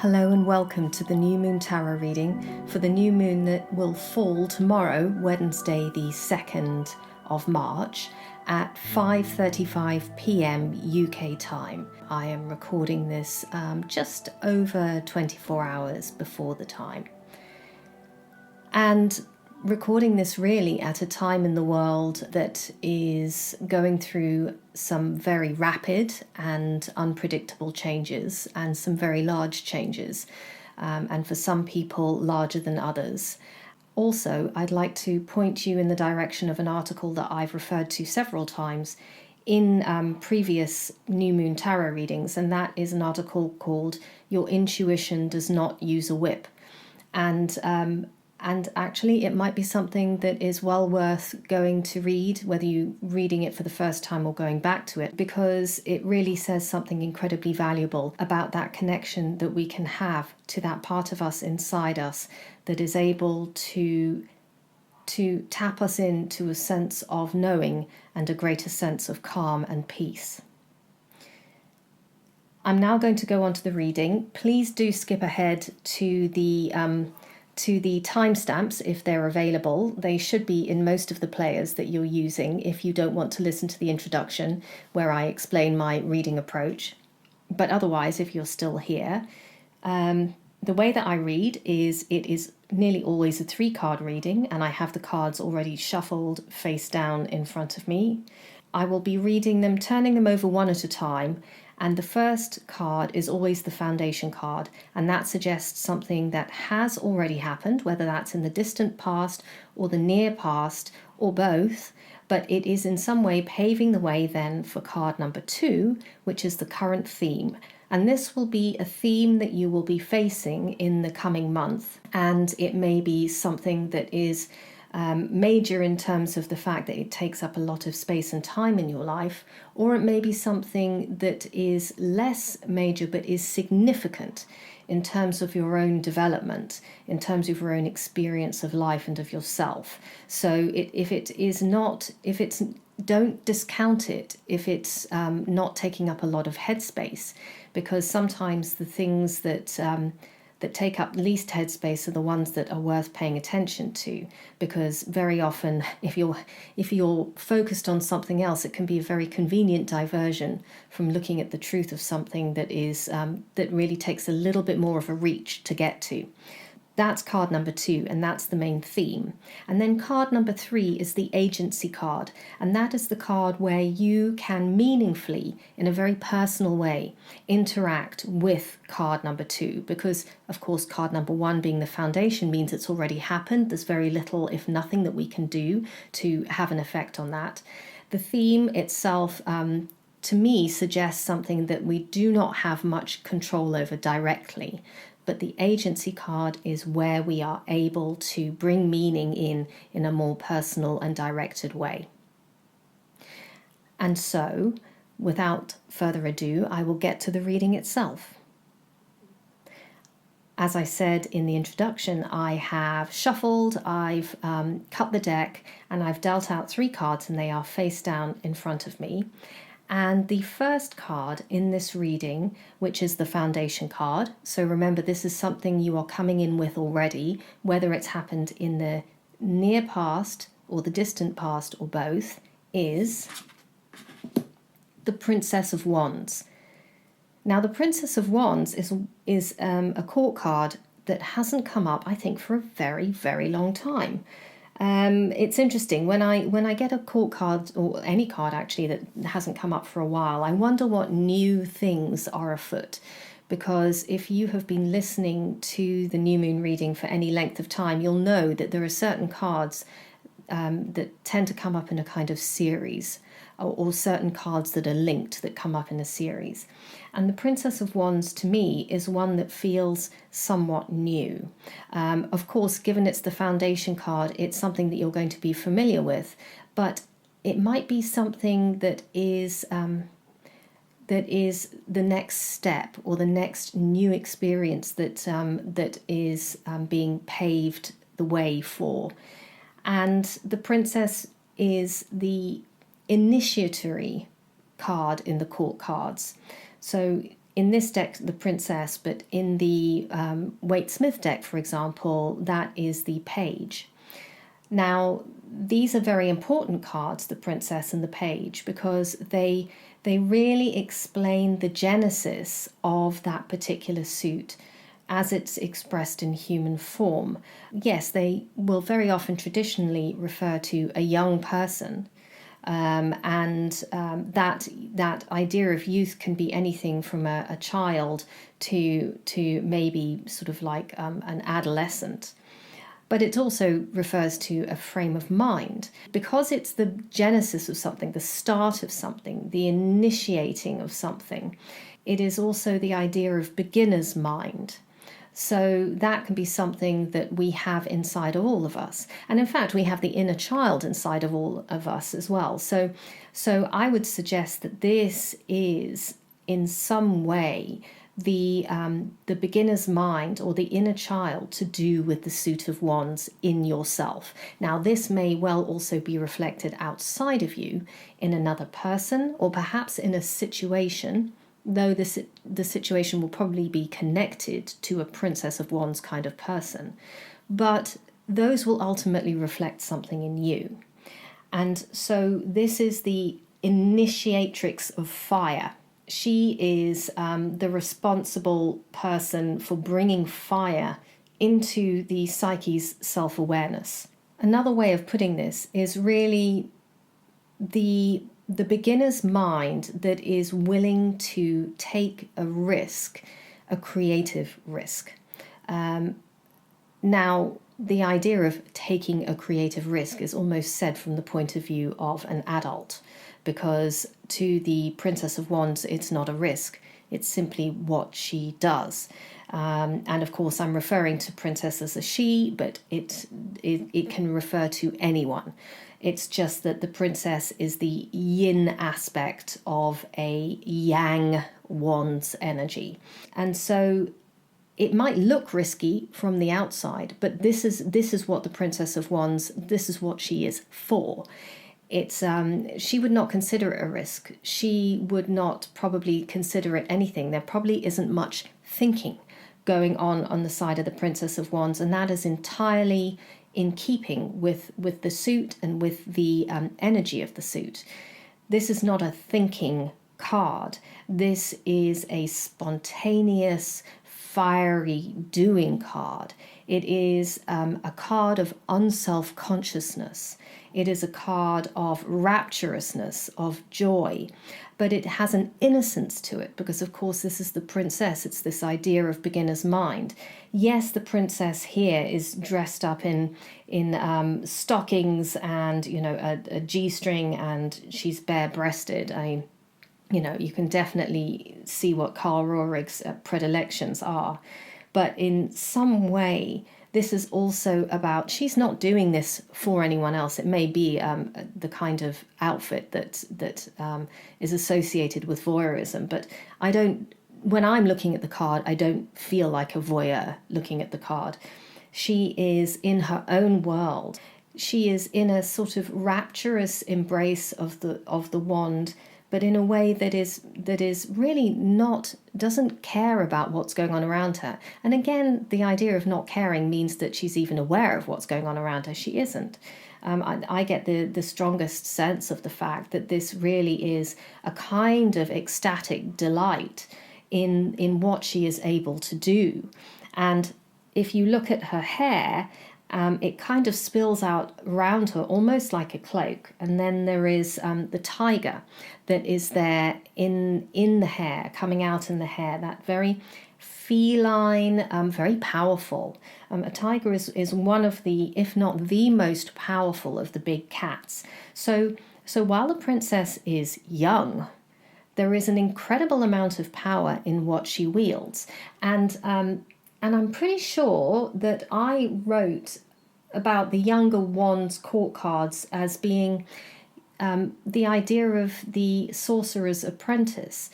Hello and welcome to the New Moon Tarot reading for the new moon that will fall tomorrow, Wednesday the 2nd of March at 5:35 p.m. UK time. I am recording this just over 24 hours before the time. And recording this really at a time in the world that is going through some very rapid and unpredictable changes and some very large changes, and for some people larger than others. Also, I'd like to point you in the direction of an article that I've referred to several times in previous New Moon Tarot readings, and that is an article called "Your Intuition Does Not Use a Whip." And actually, it might be something that is well worth going to read, whether you're reading it for the first time or going back to it, because it really says something incredibly valuable about that connection that we can have to that part of us inside us that is able to tap us into a sense of knowing and a greater sense of calm and peace. I'm now going to go on to the reading. Please do skip ahead to the timestamps if they're available. They should be in most of the players that you're using if you don't want to listen to the introduction where I explain my reading approach. But otherwise, if you're still here, the way that I read is it is nearly always a 3-card reading, and I have the cards already shuffled face down in front of me. I will be reading them, turning them over one at a time. And the first card is always the foundation card, and that suggests something that has already happened, whether that's in the distant past or the near past or both, but it is in some way paving the way then for card number 2, which is the current theme. And this will be a theme that you will be facing in the coming month, and it may be something that is major in terms of the fact that it takes up a lot of space and time in your life, or it may be something that is less major but is significant in terms of your own development, in terms of your own experience of life and of yourself. So don't discount it if it's not taking up a lot of headspace, because sometimes the things that take up least headspace are the ones that are worth paying attention to, because very often if you're focused on something else, it can be a very convenient diversion from looking at the truth of something that is that really takes a little bit more of a reach to get to. That's card number 2, and that's the main theme. And then card number 3 is the agency card, and that is the card where you can meaningfully, in a very personal way, interact with card number 2, because, of course, card number 1 being the foundation means it's already happened. There's very little, if nothing, that we can do to have an effect on that. The theme itself, to me, suggests something that we do not have much control over directly. But the agency card is where we are able to bring meaning in a more personal and directed way. And so, without further ado, I will get to the reading itself. As I said in the introduction, I have shuffled, I've cut the deck, and I've dealt out 3 cards, and they are face down in front of me. And the first card in this reading, which is the foundation card, so remember this is something you are coming in with already, whether it's happened in the near past or the distant past or both, is the Princess of Wands. Now the Princess of Wands is a court card that hasn't come up, I think, for a very, very long time. It's interesting when I get a court card, or any card actually, that hasn't come up for a while, I wonder what new things are afoot, because if you have been listening to the new moon reading for any length of time, you'll know that there are certain cards that tend to come up in a kind of series, or certain cards that are linked that come up in a series. And the Princess of Wands, to me, is one that feels somewhat new. Of course, given it's the foundation card, it's something that you're going to be familiar with, but it might be something that is the next step or the next new experience that is being paved the way for. And the Princess is the initiatory card in the court cards. So in this deck, the princess, but in the Waite-Smith deck, for example, that is the page. Now, these are very important cards, the princess and the page, because they really explain the genesis of that particular suit as it's expressed in human form. Yes, they will very often traditionally refer to a young person, that idea of youth can be anything from a child to maybe sort of like an adolescent. But it also refers to a frame of mind. Because it's the genesis of something, the start of something, the initiating of something, it is also the idea of beginner's mind. So that can be something that we have inside of all of us. And in fact, we have the inner child inside of all of us as well. So I would suggest that this is in some way the beginner's mind or the inner child to do with the suit of wands in yourself. Now, this may well also be reflected outside of you in another person or perhaps in a situation, though the situation will probably be connected to a Princess of Wands kind of person. But those will ultimately reflect something in you. And so this is the initiatrix of fire. She is the responsible person for bringing fire into the psyche's self-awareness. Another way of putting this is really the beginner's mind that is willing to take a risk, a creative risk. Now, the idea of taking a creative risk is almost said from the point of view of an adult, because to the Princess of Wands, it's not a risk. It's simply what she does. And of course, I'm referring to princess as a she, but it can refer to anyone. It's just that the princess is the yin aspect of a yang wands energy. And so it might look risky from the outside, but this is what the Princess of Wands, this is what she is for. It's she would not consider it a risk. She would not probably consider it anything. There probably isn't much thinking going on the side of the Princess of Wands, and that is entirely in keeping with the suit and with the energy of the suit. This is not a thinking card. This is a spontaneous, fiery doing card. It is a card of unself-consciousness. It is a card of rapturousness, of joy, but it has an innocence to it because, of course, this is the princess. It's this idea of beginner's mind. Yes, the princess here is dressed up in stockings and, a G-string, and she's bare-breasted. You can definitely see what Carl Röhrig's predilections are. But in some way, this is also about, she's not doing this for anyone else. It may be the kind of outfit that is associated with voyeurism, but when I'm looking at the card, I don't feel like a voyeur looking at the card. She is in her own world. She is in a sort of rapturous embrace of the wand, but in a way that is really doesn't care about what's going on around her. And again, the idea of not caring means that she's even aware of what's going on around her. She isn't. I get the strongest sense of the fact that this really is a kind of ecstatic delight in what she is able to do. And if you look at her hair, it kind of spills out around her almost like a cloak. And then there is the tiger that is there in the hair, coming out in the hair, that very feline, very powerful. A tiger is one of the, if not the most powerful of the big cats. So while the princess is young, there is an incredible amount of power in what she wields. And I'm pretty sure that I wrote about the younger wands court cards as being the idea of the sorcerer's apprentice.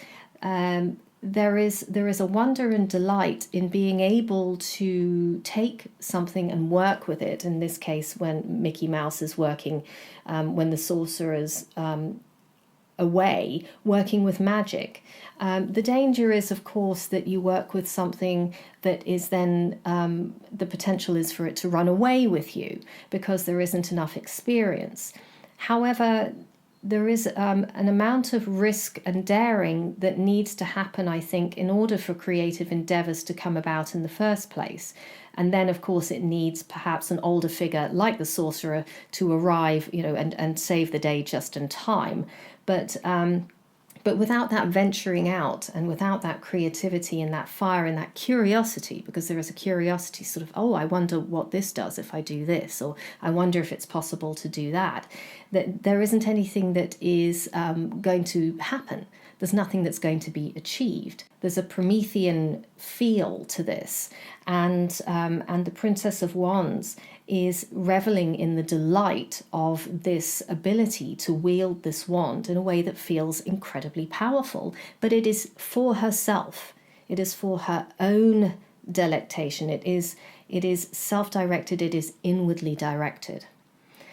There is a wonder and delight in being able to take something and work with it. In this case, when Mickey Mouse is working, when the sorcerer's away working with magic. The danger is, of course, that you work with something that is then the potential is for it to run away with you because there isn't enough experience. However, there is an amount of risk and daring that needs to happen, I think, in order for creative endeavours to come about in the first place. And then, of course, it needs perhaps an older figure like the sorcerer to arrive, and save the day just in time. But without that venturing out and without that creativity and that fire and that curiosity, because there is a curiosity sort of, I wonder what this does if I do this, or I wonder if it's possible to do that there isn't anything that is going to happen. There's nothing that's going to be achieved. There's a Promethean feel to this. And the Princess of Wands is reveling in the delight of this ability to wield this wand in a way that feels incredibly powerful. But it is for herself. It is for her own delectation. It is self-directed. It is inwardly directed.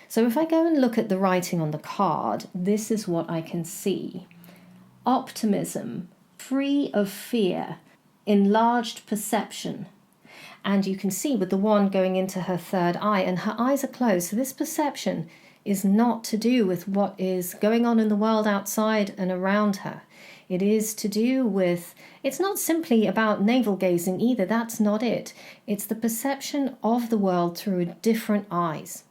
So if I go and look at the writing on the card, this is what I can see. Optimism, free of fear, enlarged perception. And you can see with the wand going into her third eye, and her eyes are closed. So this perception is not to do with what is going on in the world outside and around her. It is to do with, it's not simply about navel gazing either, that's not it. It's the perception of the world through different eyes.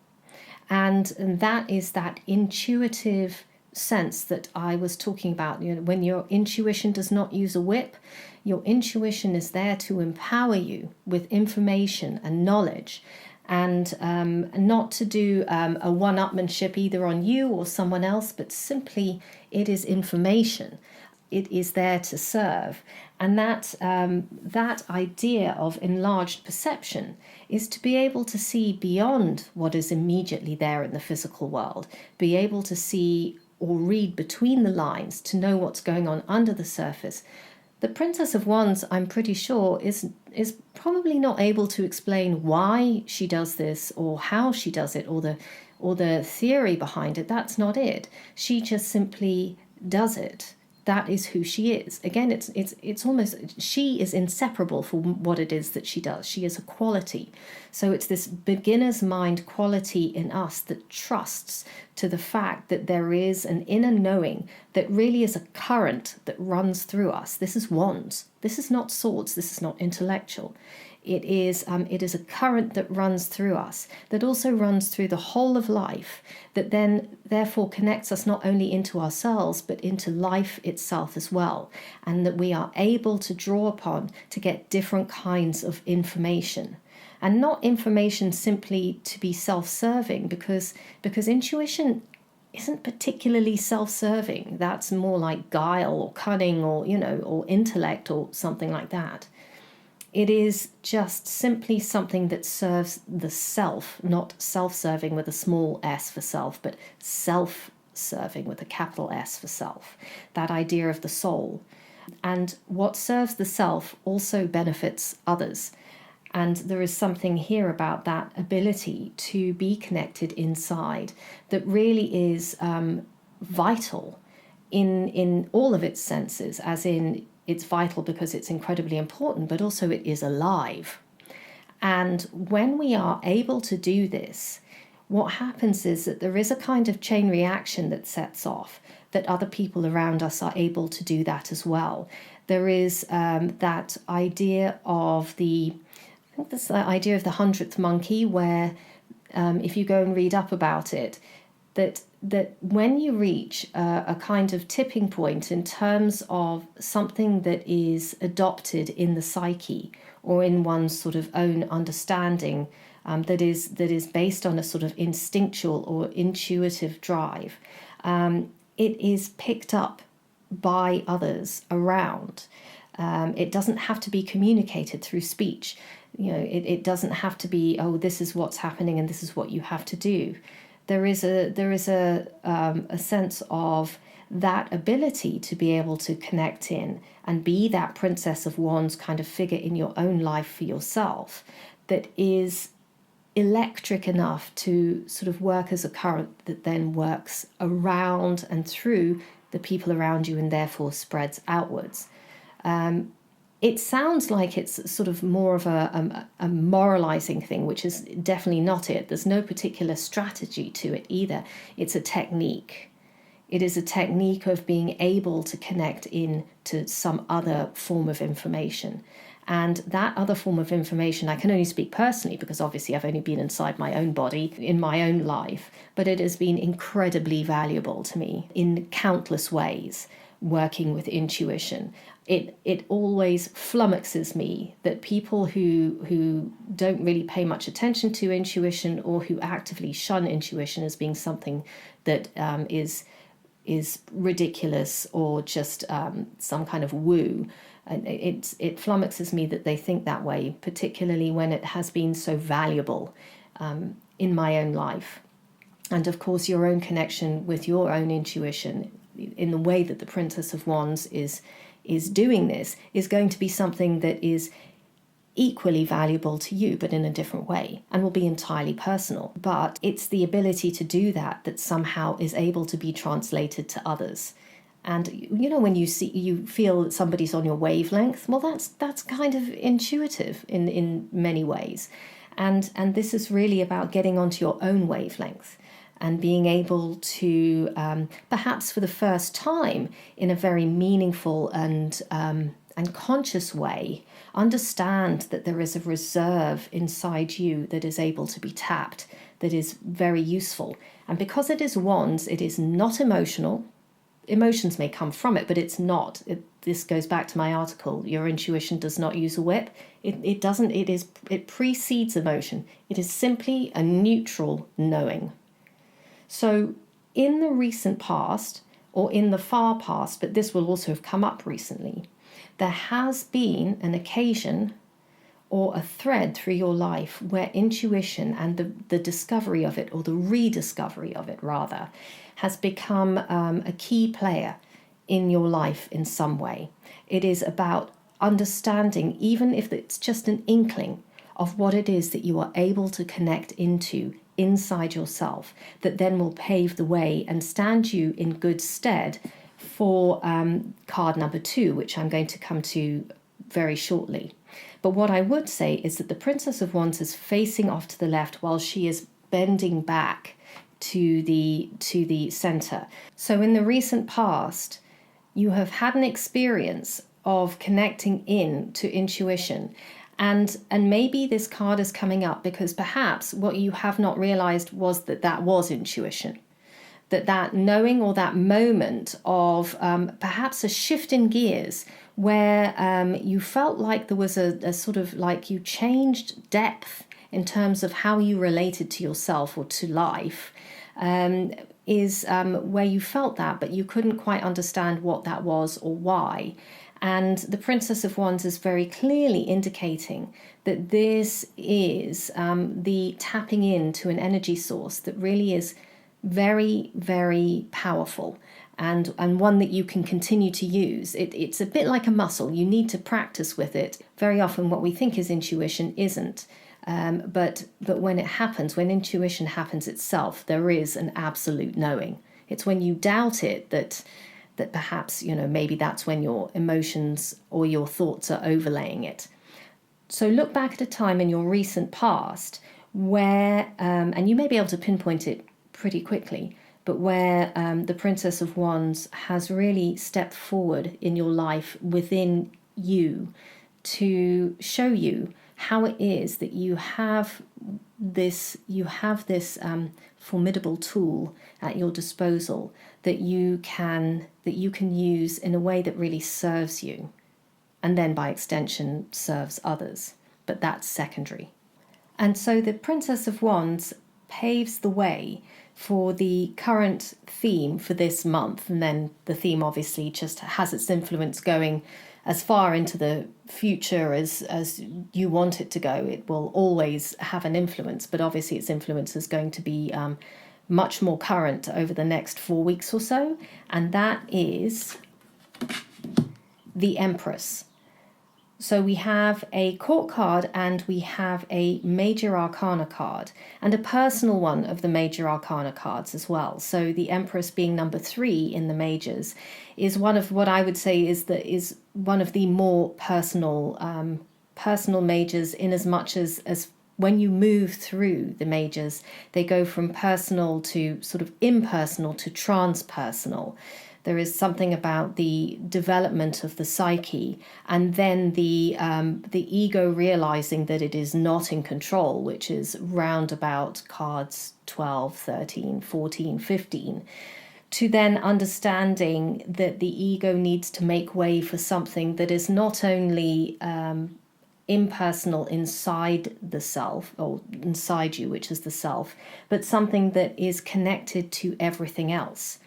And that is that intuitive sense that I was talking about. When your intuition does not use a whip, your intuition is there to empower you with information and knowledge, and not to do a one-upmanship either on you or someone else, but simply it is information. It is there to serve. And that idea of enlarged perception is to be able to see beyond what is immediately there in the physical world, be able to see or read between the lines, to know what's going on under the surface. The Princess of Wands, I'm pretty sure, is probably not able to explain why she does this or how she does it or the theory behind it. That's not it. She just simply does it. That is who she is. Again, it's almost, she is inseparable from what it is that she does. She is a quality. So it's this beginner's mind quality in us that trusts to the fact that there is an inner knowing that really is a current that runs through us. This is wands. This is not swords. This is not intellectual. It is a current that runs through us, that also runs through the whole of life, that then therefore connects us not only into ourselves, but into life itself as well, and that we are able to draw upon to get different kinds of information. And not information simply to be self-serving, because intuition isn't particularly self-serving. That's more like guile or cunning or intellect or something like that. It is just simply something that serves the self, not self-serving with a small s for self, but self-serving with a capital S for self. That idea of the soul. And what serves the self also benefits others. And there is something here about that ability to be connected inside that really is vital in all of its senses, as in it's vital because it's incredibly important, but also it is alive. And when we are able to do this, what happens is that there is a kind of chain reaction that sets off, that other people around us are able to do that as well. There is that idea of the 100th monkey, where if you go and read up about it, that when you reach a kind of tipping point in terms of something that is adopted in the psyche or in one's sort of own understanding, that is based on a sort of instinctual or intuitive drive, it is picked up by others around. It doesn't have to be communicated through speech. It doesn't have to be, this is what's happening and this is what you have to do. There is a sense of that ability to be able to connect in and be that Princess of Wands kind of figure in your own life for yourself that is electric enough to sort of work as a current that then works around and through the people around you and therefore spreads outwards. It sounds like it's sort of more of a moralizing thing, which is definitely not it. There's no particular strategy to it either. It's a technique. It is a technique of being able to connect in to some other form of information. And that other form of information, I can only speak personally because obviously I've only been inside my own body in my own life, but it has been incredibly valuable to me in countless ways, working with intuition. It always flummoxes me that people who don't really pay much attention to intuition, or who actively shun intuition as being something that is ridiculous or just some kind of woo. It flummoxes me that they think that way, particularly when it has been so valuable in my own life. And of course, your own connection with your own intuition in the way that the Princess of Wands is doing this is going to be something that is equally valuable to you, but in a different way, and will be entirely personal. But it's the ability to do that somehow is able to be translated to others. And when you feel that somebody's on your wavelength, well, that's kind of intuitive in many ways. And this is really about getting onto your own wavelength and being able to, perhaps for the first time, in a very meaningful and conscious way, understand that there is a reserve inside you that is able to be tapped, that is very useful. And because it is wands, it is not emotional. Emotions may come from it, but it's not. This goes back to my article. Your intuition does not use a whip. It doesn't. It precedes emotion. It is simply a neutral knowing. So in the recent past, or in the far past, but this will also have come up recently, there has been an occasion or a thread through your life where intuition and the discovery of it, or the rediscovery of it rather, has become a key player in your life in some way. It is about understanding, even if it's just an inkling of what it is that you are able to connect into inside yourself, that then will pave the way and stand you in good stead for card number 2, which I'm going to come to very shortly. But what I would say is that the Princess of Wands is facing off to the left while she is bending back to the center. So in the recent past, you have had an experience of connecting in to intuition. And maybe this card is coming up because perhaps what you have not realized was that was intuition. That knowing, or that moment of perhaps a shift in gears where you felt like there was a sort of like you changed depth in terms of how you related to yourself or to life, is where you felt that, but you couldn't quite understand what that was or why. And the Princess of Wands is very clearly indicating that this is the tapping into an energy source that really is very, very powerful, and one that you can continue to use. It's a bit like a muscle. You need to practice with it. Very often what we think is intuition isn't. But when it happens, when intuition happens itself, there is an absolute knowing. It's when you doubt it that perhaps, maybe that's when your emotions or your thoughts are overlaying it. So look back at a time in your recent past where, and you may be able to pinpoint it pretty quickly, but where the Princess of Wands has really stepped forward in your life within you to show you how it is that you have this formidable tool at your disposal that you can use in a way that really serves you, and then by extension serves others, but that's secondary. And so the Princess of Wands paves the way for the current theme for this month, and then the theme obviously just has its influence going as far into the future as you want it to go. It will always have an influence, but obviously its influence is going to be much more current over the next 4 weeks or so, and that is the Empress. So we have a court card and we have a major arcana card and a personal one of the major arcana cards as well. So the Empress, being number 3 in the majors, is one of what I would say is one of the more personal majors, in as much as when you move through the majors, they go from personal to sort of impersonal to transpersonal. There is something about the development of the psyche, and then the ego realizing that it is not in control, which is round about cards 12, 13, 14, 15, to then understanding that the ego needs to make way for something that is not only impersonal inside the self, or inside you, which is the self, but something that is connected to everything else.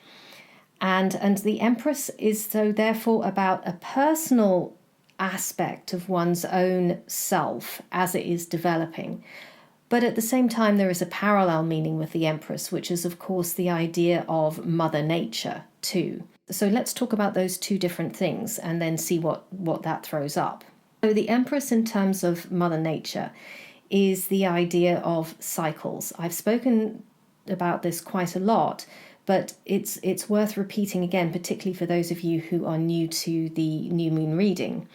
And the Empress is so therefore about a personal aspect of one's own self as it is developing. But at the same time, there is a parallel meaning with the Empress, which is, of course, the idea of Mother Nature too. So let's talk about those two different things and then see what that throws up. So the Empress, in terms of Mother Nature, is the idea of cycles. I've spoken about this quite a lot, but it's worth repeating again, particularly for those of you who are new to the new moon reading,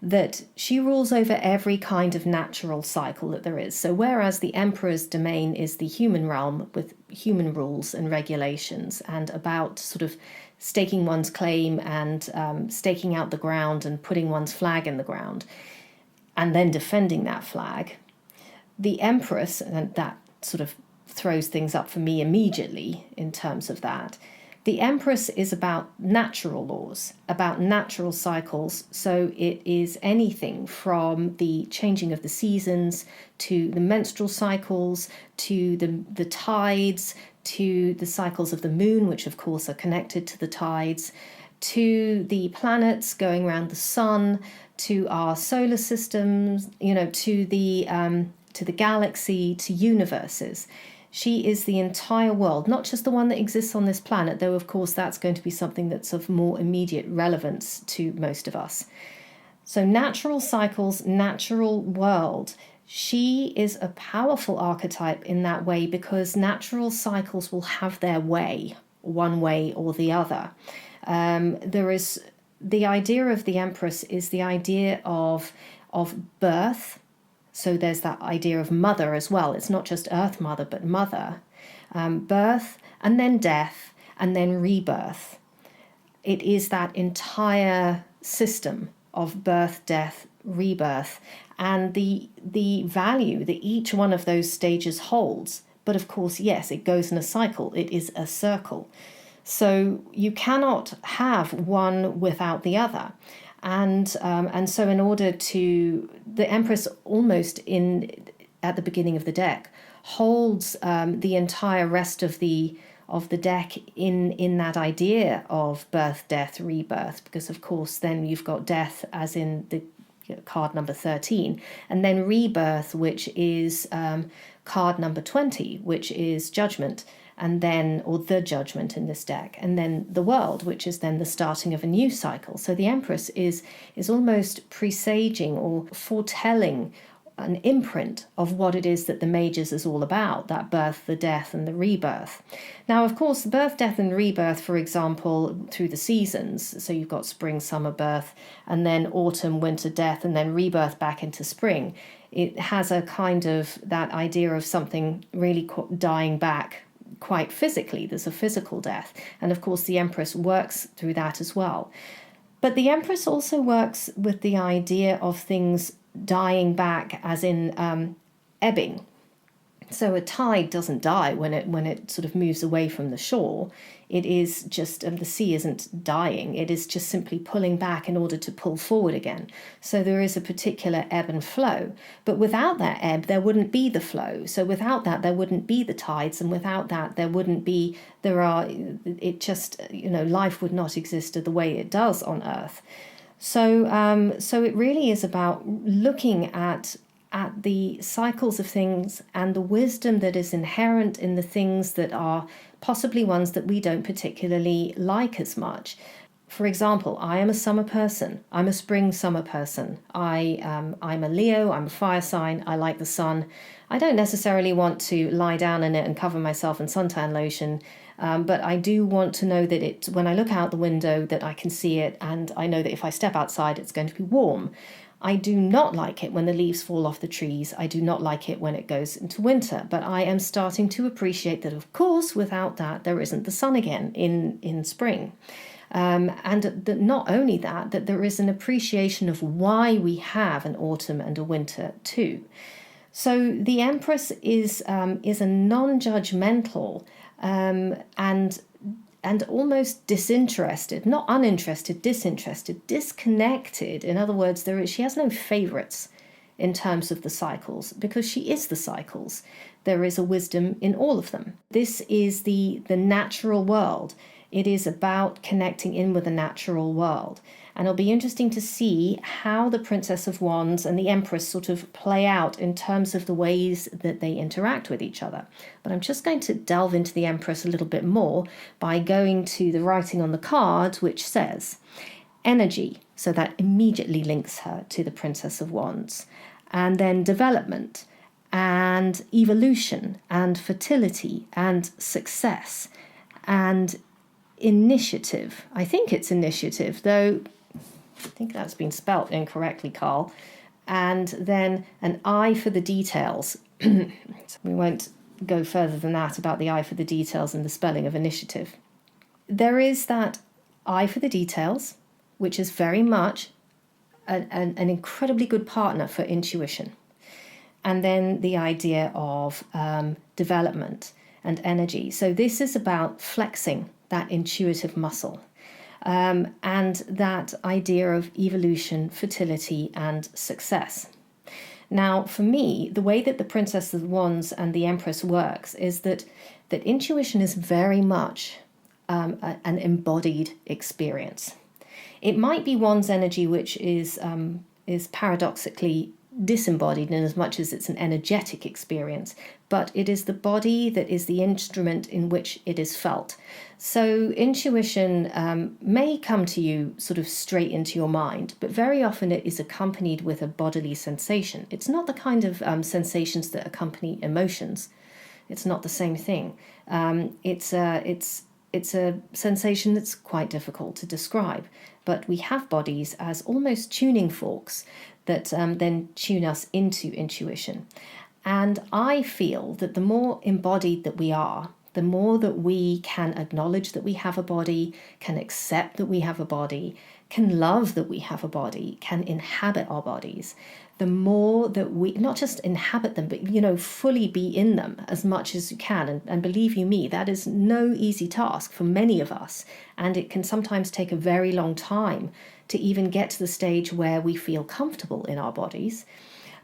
that she rules over every kind of natural cycle that there is. So whereas the Emperor's domain is the human realm with human rules and regulations and about sort of staking one's claim and staking out the ground and putting one's flag in the ground and then defending that flag, the Empress, and that sort of throws things up for me immediately in terms of that. The Empress is about natural laws, about natural cycles. So it is anything from the changing of the seasons to the menstrual cycles, to the tides, to the cycles of the moon, which of course are connected to the tides, to the planets going around the sun, to our solar systems, to the galaxy, to universes. She is the entire world, not just the one that exists on this planet, though of course that's going to be something that's of more immediate relevance to most of us. So natural cycles, natural world. She is a powerful archetype in that way because natural cycles will have their way, one way or the other. There is the idea of the Empress is the idea of birth. So there's that idea of mother as well. It's not just Earth Mother, but mother. Birth, and then death, and then rebirth. It is that entire system of birth, death, rebirth, and the value that each one of those stages holds. But of course, yes, it goes in a cycle. It is a circle. So you cannot have one without the other. And so in order to, the Empress almost at the beginning of the deck holds the entire rest of the deck in that idea of birth, death, rebirth, because of course then you've got death as in the card number 13, and then rebirth, which is card number 20, which is judgment. And then, or the judgment in this deck, and then the world, which is then the starting of a new cycle. So the Empress is almost presaging or foretelling an imprint of what it is that the majors is all about, that birth, the death, and the rebirth. Now, of course, birth, death, and rebirth, for example, through the seasons, so you've got spring, summer, birth, and then autumn, winter, death, and then rebirth back into spring. It has a kind of that idea of something really dying back quite physically. There's a physical death. And of course, the Empress works through that as well. But the Empress also works with the idea of things dying back as in ebbing. So a tide doesn't die when it sort of moves away from the shore. It is just, the sea isn't dying. It is just simply pulling back in order to pull forward again. So there is a particular ebb and flow. But without that ebb, there wouldn't be the flow. So without that, there wouldn't be the tides. And without that, life would not exist the way it does on Earth. So it really is about looking at the cycles of things and the wisdom that is inherent in the things that are possibly ones that we don't particularly like as much. For example, I am a summer person. I'm a spring summer person. I'm a Leo. I'm a fire sign. I like the sun. I don't necessarily want to lie down in it and cover myself in suntan lotion, but I do want to know that when I look out the window, that I can see it, and I know that if I step outside, it's going to be warm. I do not like it when the leaves fall off the trees. I do not like it when it goes into winter, but I am starting to appreciate that, of course, without that, there isn't the sun again in spring. And that not only that there is an appreciation of why we have an autumn and a winter too. So the Empress is a non-judgmental and almost disinterested, not uninterested, disinterested, disconnected. In other words, she has no favorites in terms of the cycles, because she is the cycles. There is a wisdom in all of them. This is the natural world. It is about connecting in with the natural world. And it'll be interesting to see how the Princess of Wands and the Empress sort of play out in terms of the ways that they interact with each other. But I'm just going to delve into the Empress a little bit more by going to the writing on the card, which says energy. So that immediately links her to the Princess of Wands. And then development and evolution and fertility and success and initiative. I think it's initiative, though I think that's been spelt incorrectly, Carl. And then an eye for the details. We won't go further than that about the eye for the details and the spelling of initiative. There is that eye for the details, which is very much an incredibly good partner for intuition. And then the idea of development and energy. So this is about flexing that intuitive muscle, and that idea of evolution, fertility, and success. Now, for me, the way that the Princess of Wands and the Empress works is that intuition is very much an embodied experience. It might be one's energy, which is paradoxically disembodied in as much as it's an energetic experience, but it is the body that is the instrument in which it is felt. So intuition may come to you sort of straight into your mind, but very often it is accompanied with a bodily sensation. It's not the kind of sensations that accompany emotions. It's not the same thing. It's a sensation that's quite difficult to describe, but we have bodies as almost tuning forks that then tune us into intuition. And I feel that the more embodied that we are, the more that we can acknowledge that we have a body, can accept that we have a body, can love that we have a body, can inhabit our bodies, the more that we not just inhabit them, but, fully be in them as much as you can. And believe you me, that is no easy task for many of us. And it can sometimes take a very long time to even get to the stage where we feel comfortable in our bodies.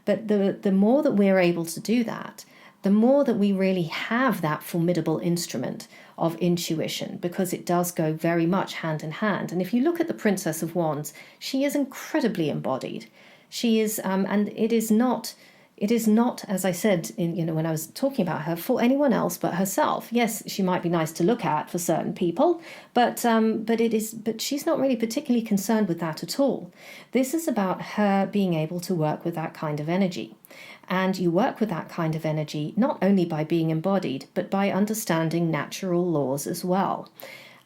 But the more that we're able to do that, the more that we really have that formidable instrument of intuition, because it does go very much hand in hand. And if you look at the Princess of Wands, she is incredibly embodied. She is, and it is not, as I said, when I was talking about her, for anyone else but herself. Yes, she might be nice to look at for certain people, but she's not really particularly concerned with that at all. This is about her being able to work with that kind of energy. And you work with that kind of energy not only by being embodied, but by understanding natural laws as well.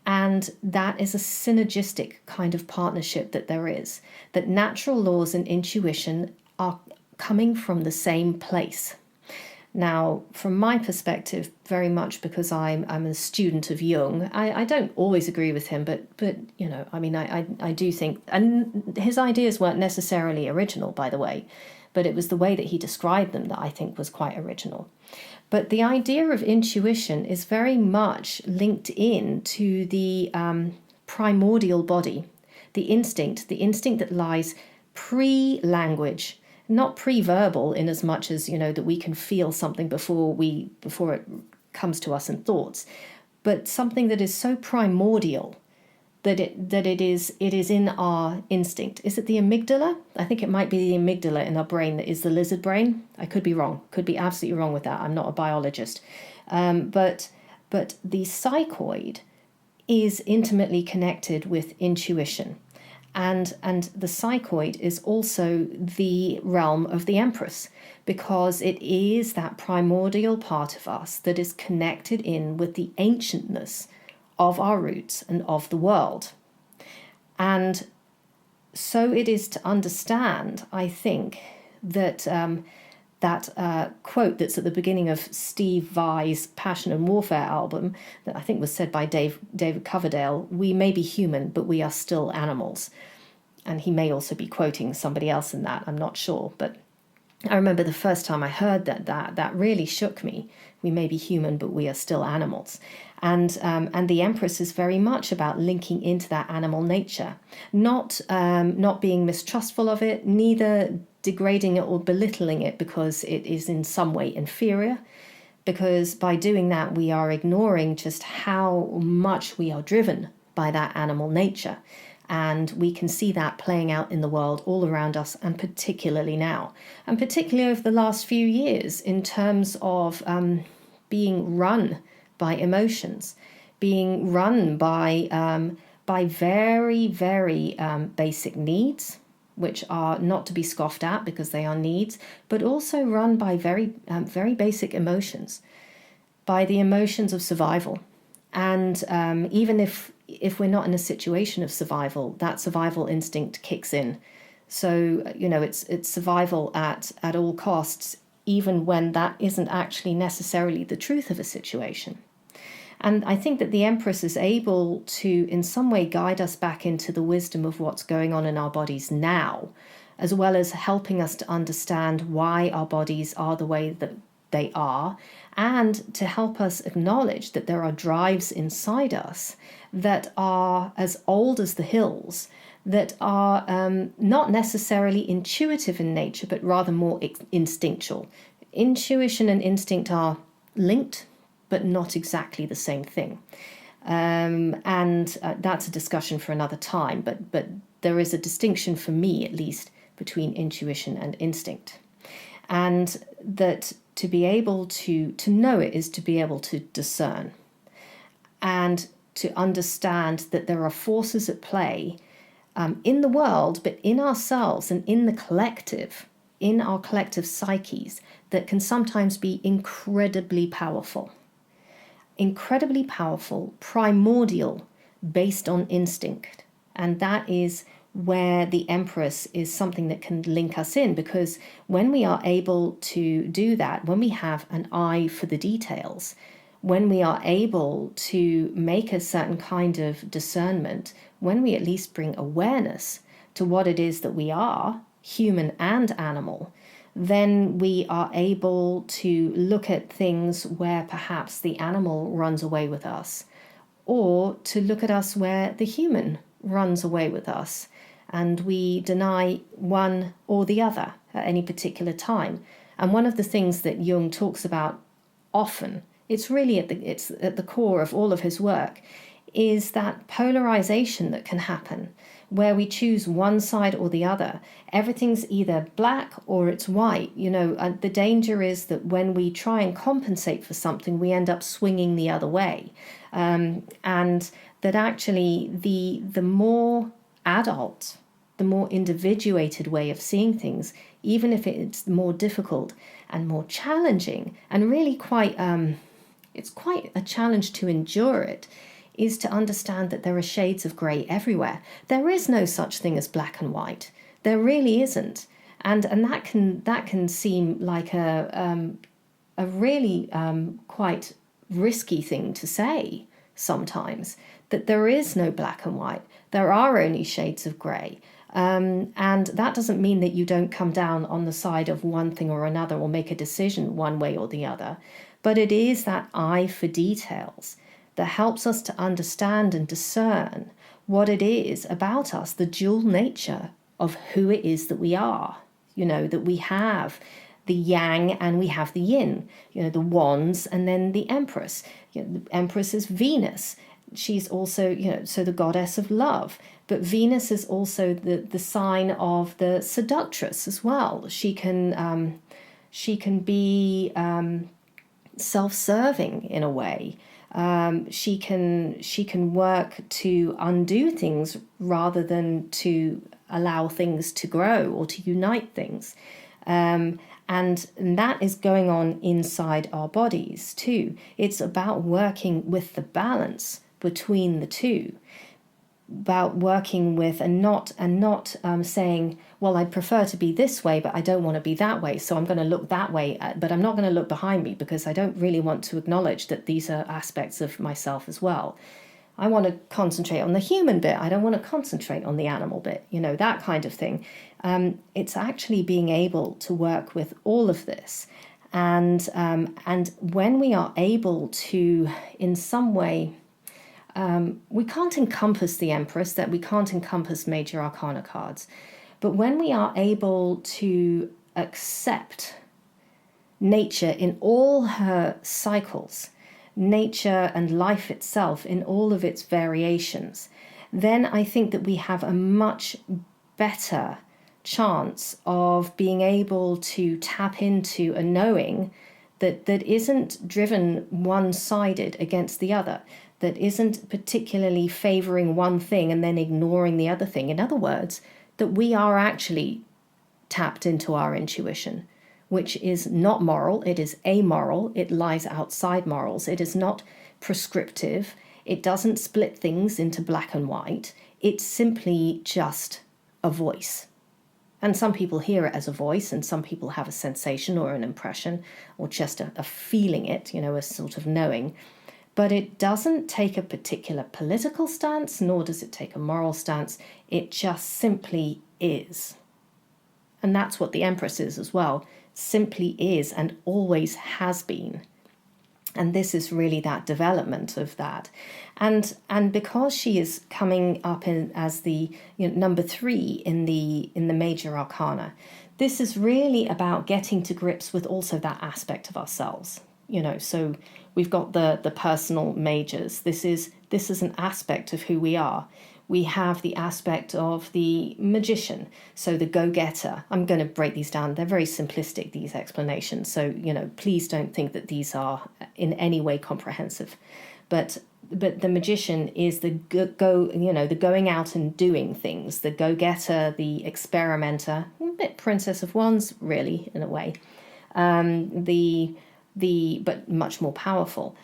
And that is a synergistic kind of partnership that there is, that natural laws and intuition are coming from the same place. Now, from my perspective, very much because I'm a student of Jung, I don't always agree with him, but I do think, and his ideas weren't necessarily original, by the way, but it was the way that he described them that I think was quite original. But the idea of intuition is very much linked in to the primordial body, the instinct that lies pre-language, not pre-verbal in as much as, that we can feel something before it comes to us in thoughts, but something that is so primordial that it is in our instinct. Is it the amygdala? I think it might be the amygdala in our brain that is the lizard brain. I could be wrong. Could be absolutely wrong with that. I'm not a biologist. But the psychoid is intimately connected with intuition. And the psychoid is also the realm of the Empress, because it is that primordial part of us that is connected in with the ancientness of our roots and of the world. And so it is to understand, I think, that that quote that's at the beginning of Steve Vai's Passion and Warfare album, that I think was said by David Coverdale, "We may be human, but we are still animals." And he may also be quoting somebody else in that, I'm not sure. But I remember the first time I heard that really shook me. We may be human, but we are still animals. And the Empress is very much about linking into that animal nature, not being mistrustful of it, neither degrading it or belittling it because it is in some way inferior, because by doing that we are ignoring just how much we are driven by that animal nature. And we can see that playing out in the world all around us, and particularly now, and particularly over the last few years, in terms of being run by emotions, being run by very, very basic needs, which are not to be scoffed at because they are needs, but also run by very, very basic emotions, by the emotions of survival. And even if we're not in a situation of survival, that survival instinct kicks in. So, it's survival at all costs, even when that isn't actually necessarily the truth of a situation. And I think that the Empress is able to, in some way, guide us back into the wisdom of what's going on in our bodies now, as well as helping us to understand why our bodies are the way that they are, and to help us acknowledge that there are drives inside us that are as old as the hills, that are not necessarily intuitive in nature, but rather more instinctual. Intuition and instinct are linked, but not exactly the same thing. And that's a discussion for another time, but there is a distinction, for me at least, between intuition and instinct. And that to be able to know it is to be able to discern and to understand that there are forces at play in the world, but in ourselves and in the collective, in our collective psyches, that can sometimes be incredibly powerful, primordial, based on instinct. And that is where the Empress is something that can link us in, because when we are able to do that, when we have an eye for the details, when we are able to make a certain kind of discernment, when we at least bring awareness to what it is that we are, human and animal, then we are able to look at things where perhaps the animal runs away with us, or to look at us where the human runs away with us, and we deny one or the other at any particular time. And one of the things that Jung talks about often, it's at the core of all of his work, is that polarization that can happen, where we choose one side or the other. Everything's either black or it's white. The danger is that when we try and compensate for something, we end up swinging the other way. And that actually the more adult, the more individuated way of seeing things, even if it's more difficult and more challenging, and really it's quite a challenge to endure it, is to understand that there are shades of grey everywhere. There is no such thing as black and white. There really isn't. And that can seem like a really quite risky thing to say sometimes, that there is no black and white. There are only shades of grey. And that doesn't mean that you don't come down on the side of one thing or another, or make a decision one way or the other. But it is that eye for details that helps us to understand and discern what it is about us, the dual nature of who it is that we are. That we have the yang and we have the yin, the wands and then the Empress. The Empress is Venus. She's also, so the goddess of love. But Venus is also the sign of the seductress as well. She can be self-serving in a way. She can work to undo things rather than to allow things to grow or to unite things. And that is going on inside our bodies too. It's about working with the balance between the two, about working with and not saying, well, I'd prefer to be this way, but I don't want to be that way, so I'm going to look that way, but I'm not going to look behind me because I don't really want to acknowledge that these are aspects of myself as well. I want to concentrate on the human bit. I don't want to concentrate on the animal bit, that kind of thing. It's actually being able to work with all of this. And when we are able to, in some way, we can't encompass the Empress, that we can't encompass major arcana cards. But when we are able to accept nature in all her cycles, nature and life itself in all of its variations, then I think that we have a much better chance of being able to tap into a knowing that isn't driven one-sided against the other, that isn't particularly favoring one thing and then ignoring the other thing. In other words, that we are actually tapped into our intuition, which is not moral, it is amoral, it lies outside morals, it is not prescriptive, it doesn't split things into black and white, it's simply just a voice. And some people hear it as a voice, and some people have a sensation or an impression, or just a feeling it, a sort of knowing. But it doesn't take a particular political stance, nor does it take a moral stance. It just simply is. And that's what the Empress is as well. Simply is and always has been. And this is really that development of that. And because she is coming up as the number 3 in the major arcana, this is really about getting to grips with also that aspect of ourselves. So we've got the personal majors. This is an aspect of who we are. We have the aspect of the magician, so the go-getter. I'm going to break these down. They're very simplistic, these explanations. So, please don't think that these are in any way comprehensive. But the magician is the the going out and doing things, the go-getter, the experimenter, a bit Princess of Wands, really, in a way. But much more powerful.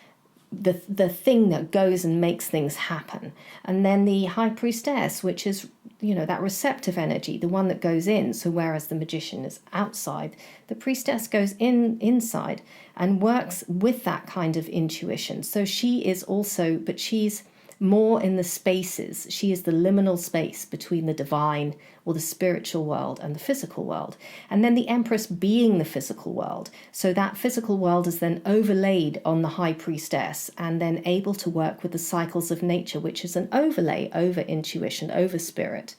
The thing that goes and makes things happen. And then the High Priestess, which is, that receptive energy, the one that goes in. So whereas the magician is outside, the priestess goes inside and works with that kind of intuition. So she is also, but she's more in the spaces. She is the liminal space between the divine or the spiritual world and the physical world. And then the Empress being the physical world. So that physical world is then overlaid on the High Priestess and then able to work with the cycles of nature, which is an overlay over intuition, over spirit.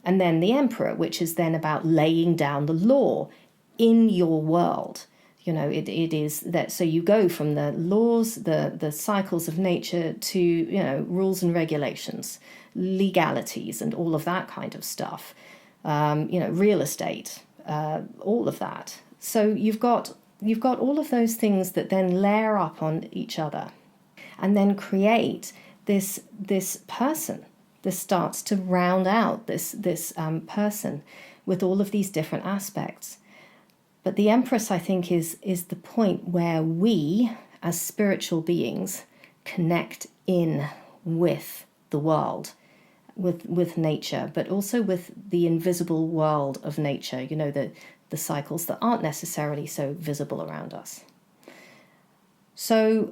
And then the Emperor, which is then about laying down the law in your world. It is that, so you go from the laws, the cycles of nature to, rules and regulations, legalities and all of that kind of stuff, real estate, all of that. So you've got all of those things that then layer up on each other and then create this person. This starts to round out this person with all of these different aspects. But the Empress, I think, is the point where we, as spiritual beings, connect in with the world, with nature, but also with the invisible world of nature, the cycles that aren't necessarily so visible around us. So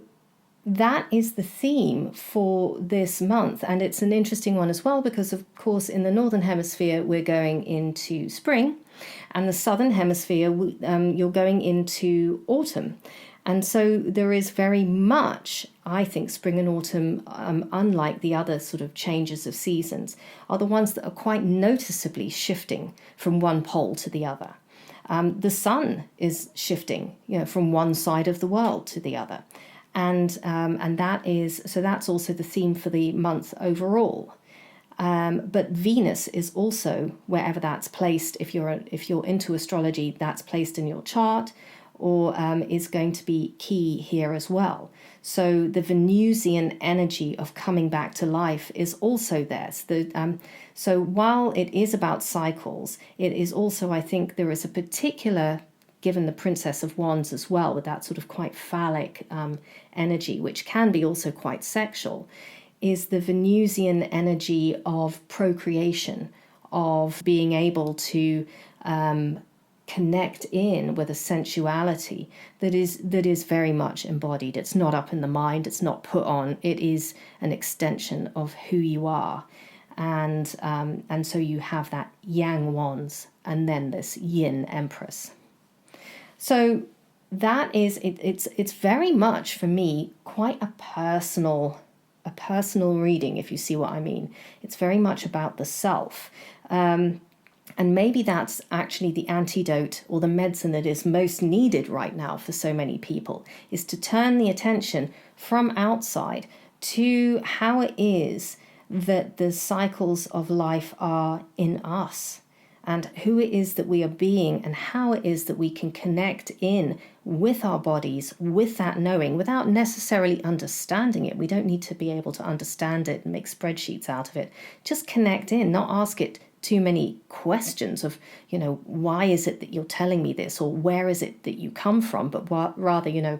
that is the theme for this month. And it's an interesting one as well, because, of course, in the Northern Hemisphere, we're going into spring. And the Southern Hemisphere, you're going into autumn. And so there is very much, I think, spring and autumn, unlike the other sort of changes of seasons, are the ones that are quite noticeably shifting from one pole to the other. The sun is shifting, from one side of the world to the other. And that's also the theme for the month overall. But Venus is also, wherever that's placed, if you're into astrology, that's placed in your chart, or is going to be key here as well. So the Venusian energy of coming back to life is also there. So while it is about cycles, it is also, I think, there is a particular, given the Princess of Wands as well, with that sort of quite phallic energy, which can be also quite sexual, is the Venusian energy of procreation, of being able to connect in with a sensuality that is very much embodied. It's not up in the mind, it's not put on, it is an extension of who you are. And so you have that Yang Wands and then this Yin Empress. So that is it's very much for me quite a personal reading, if you see what I mean. It's very much about the self. And maybe that's actually the antidote or the medicine that is most needed right now for so many people, is to turn the attention from outside to how it is that the cycles of life are in us, and who it is that we are being, and how it is that we can connect in with our bodies, with that knowing, without necessarily understanding it. We don't need to be able to understand it and make spreadsheets out of it. Just connect in, not ask it too many questions of, why is it that you're telling me this, or where is it that you come from, but rather,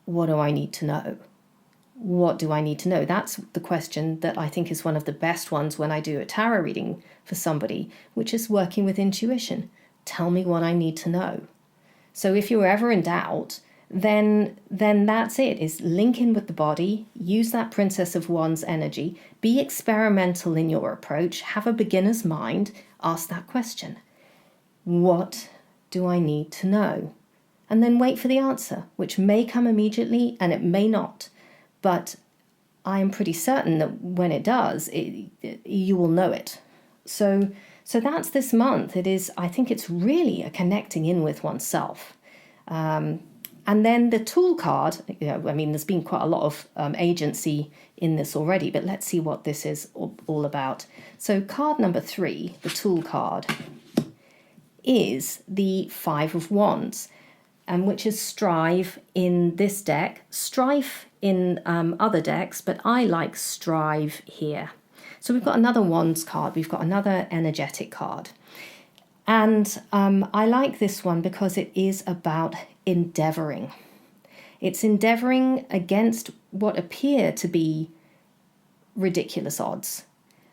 what do I need to know? What do I need to know? That's the question that I think is one of the best ones when I do a tarot reading for somebody, which is working with intuition. Tell me what I need to know. So if you're ever in doubt, then that's it, is link in with the body, use that Princess of Wands energy, be experimental in your approach, have a beginner's mind, ask that question. What do I need to know? And then wait for the answer, which may come immediately and it may not. But I am pretty certain that when it does, you will know it. So that's this month. I think it's really a connecting in with oneself. And then the Tool card, there's been quite a lot of agency in this already, but let's see what this is all about. So card number 3, the Tool card, is the 5 of Wands, which is strive in this deck, strife in other decks, but I like strive here. So we've got another Wands card, we've got another energetic card. And I like this one because it is about endeavoring. It's endeavoring against what appear to be ridiculous odds,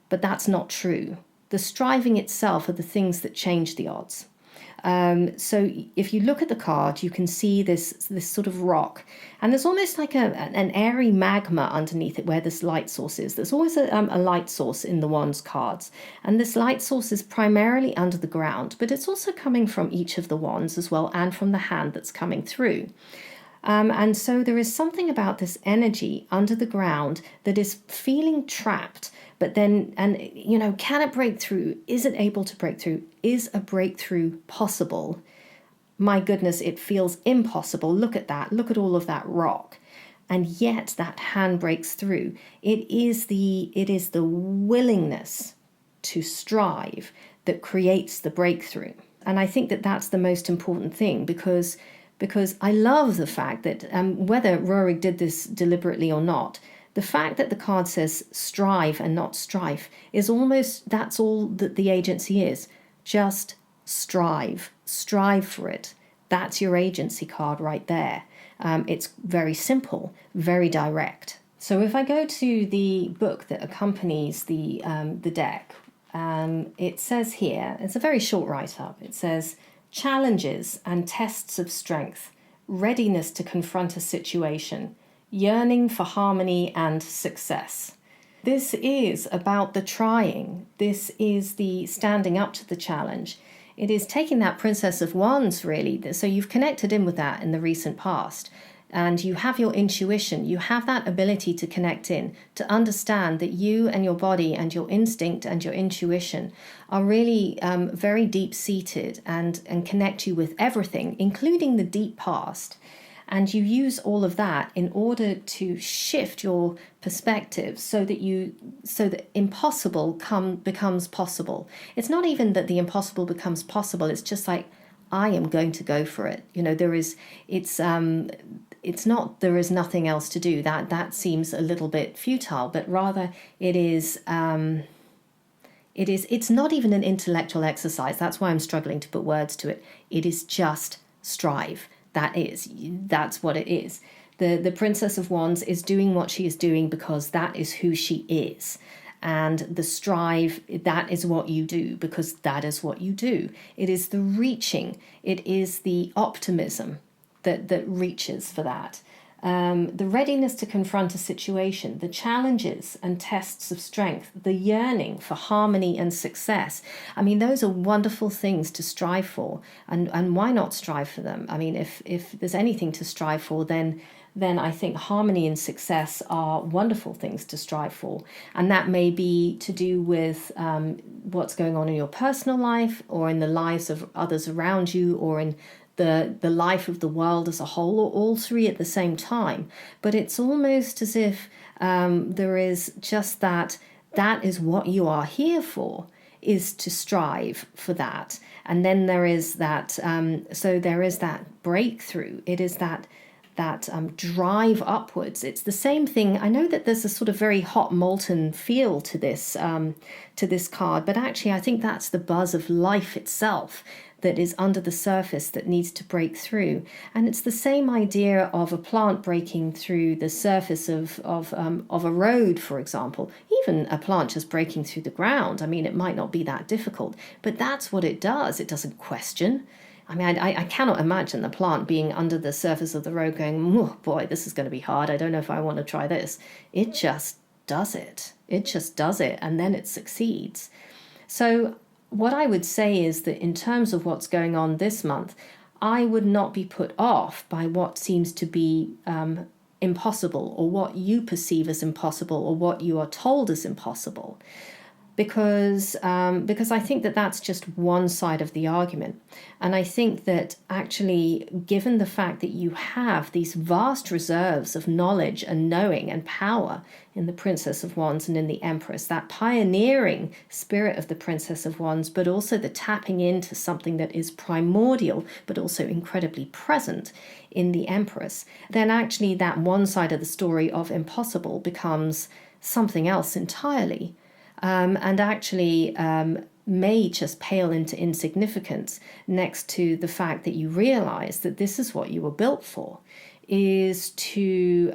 but that's not true. The striving itself are the things that change the odds. So if you look at the card, you can see this sort of rock, and there's almost like an airy magma underneath it where this light source is. There's always a light source in the Wands cards, and this light source is primarily under the ground, but it's also coming from each of the wands as well, and from the hand that's coming through. And so there is something about this energy under the ground that is feeling trapped, but then, can it break through? Is it able to break through? Is a breakthrough possible? My goodness, it feels impossible. Look at that. Look at all of that rock. And yet that hand breaks through. It is the willingness to strive that creates the breakthrough. And I think that that's the most important thing, because I love the fact that whether Röhrig did this deliberately or not, the fact that the card says strive and not strife is that's all that the agency is. Just strive for it. That's your agency card right there. It's very simple, very direct. So if I go to the book that accompanies the deck, it says here, it's a very short write-up. It says, challenges and tests of strength, readiness to confront a situation, yearning for harmony and success. This is about the trying. This is the standing up to the challenge. It is taking that Princess of Wands, really. So you've connected in with that in the recent past. And you have your intuition. You have that ability to connect in, to understand that you and your body and your instinct and your intuition are really very deep-seated and connect you with everything, including the deep past. And you use all of that in order to shift your perspective so that impossible becomes possible. It's not even that the impossible becomes possible. It's just like, I am going to go for it. It's not there is nothing else to do. That seems a little bit futile, but rather it's not even an intellectual exercise. That's why I'm struggling to put words to it. It is just strive. That's what it is. The Princess of Wands is doing what she is doing because that is who she is. And the strive, that is what you do because that is what you do. It is the reaching. It is the optimism that reaches for that. The readiness to confront a situation, the challenges and tests of strength, the yearning for harmony and success. I mean, those are wonderful things to strive for. And why not strive for them? I mean, if there's anything to strive for, then I think harmony and success are wonderful things to strive for. And that may be to do with what's going on in your personal life or in the lives of others around you or in the life of the world as a whole, or all three at the same time. But it's almost as if there is just that is what you are here for, is to strive for that. And then there is that, so there is that breakthrough. It is that drive upwards. It's the same thing. I know that there's a sort of very hot molten feel to this card, but actually I think that's the buzz of life itself that is under the surface that needs to break through. And it's the same idea of a plant breaking through the surface of a road, for example. Even a plant just breaking through the ground. I mean, it might not be that difficult, but that's what it does. It doesn't question. I mean, I cannot imagine the plant being under the surface of the road going, oh boy, this is going to be hard. I don't know if I want to try this. It just does it. It just does it, and then it succeeds. So what I would say is that in terms of what's going on this month, I would not be put off by what seems to be impossible, or what you perceive as impossible, or what you are told is impossible. Because I think that that's just one side of the argument. And I think that actually, given the fact that you have these vast reserves of knowledge and knowing and power in the Princess of Wands and in the Empress, that pioneering spirit of the Princess of Wands, but also the tapping into something that is primordial, but also incredibly present in the Empress, then actually that one side of the story of impossible becomes something else entirely. And actually may just pale into insignificance next to the fact that you realize that this is what you were built for, is to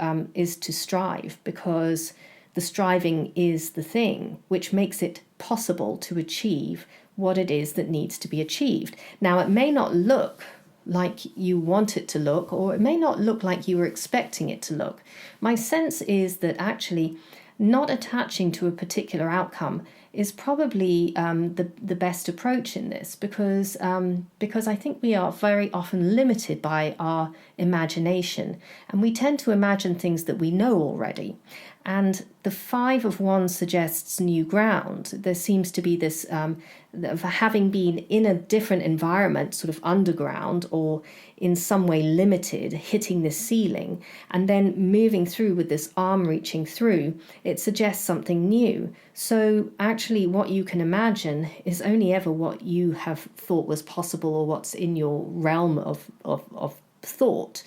strive, because the striving is the thing which makes it possible to achieve what it is that needs to be achieved. Now, it may not look like you want it to look, or it may not look like you were expecting it to look. My sense is that actually not attaching to a particular outcome is probably the best approach in this, because I think we are very often limited by our imagination, and we tend to imagine things that we know already. And the Five of Wands suggests new ground. There seems to be this, having been in a different environment, sort of underground or in some way limited, hitting this ceiling, and then moving through with this arm reaching through, it suggests something new. So actually what you can imagine is only ever what you have thought was possible, or what's in your realm of thought.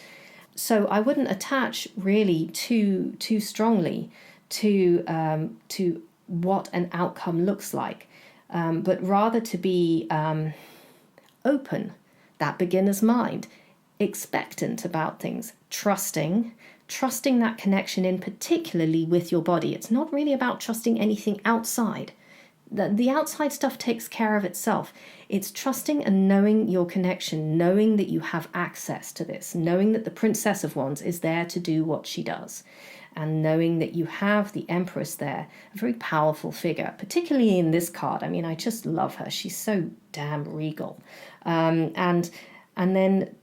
So I wouldn't attach really too strongly to what an outcome looks like, but rather to be open, that beginner's mind, expectant about things, trusting that connection in, particularly with your body. It's not really about trusting anything outside. The outside stuff takes care of itself. It's trusting and knowing your connection, knowing that you have access to this, knowing that the Princess of Wands is there to do what she does, and knowing that you have the Empress there, a very powerful figure, particularly in this card. I mean, I just love her. She's so damn regal. And then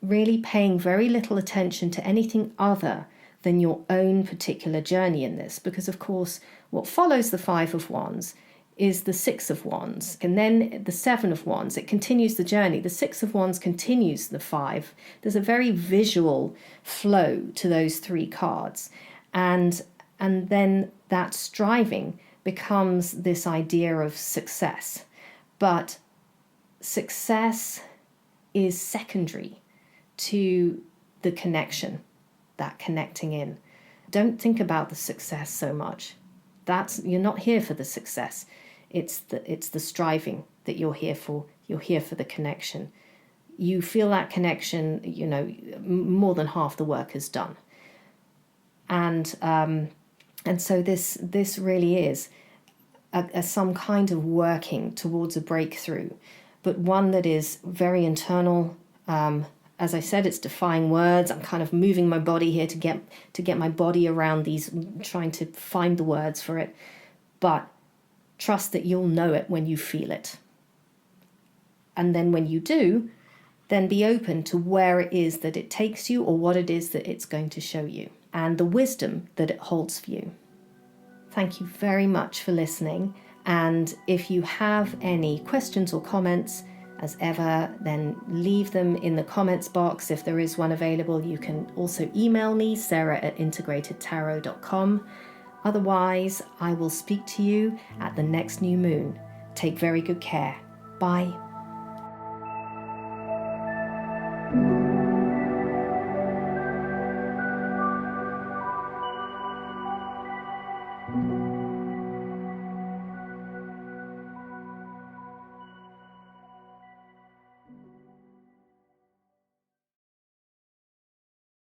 really paying very little attention to anything other than your own particular journey in this, because, of course, what follows the Five of Wands is the Six of Wands, and then the Seven of Wands. It continues the journey. The Six of Wands continues the Five. There's a very visual flow to those three cards, and then that striving becomes this idea of success. But success is secondary to the connection, that connecting in. Don't think about the success so much. You're not here for the success. It's the striving that you're here for. You're here for the connection. You feel that connection, more than half the work is done. And so this really is some kind of working towards a breakthrough, but one that is very internal. As I said, it's defying words. I'm kind of moving my body here to get my body around these, trying to find the words for it. But trust that you'll know it when you feel it. And then when you do, then be open to where it is that it takes you, or what it is that it's going to show you, and the wisdom that it holds for you. Thank you very much for listening. And if you have any questions or comments, as ever, then leave them in the comments box. If there is one available, you can also email me, sarah@integratedtarot.com. Otherwise, I will speak to you at the next new moon. Take very good care. Bye.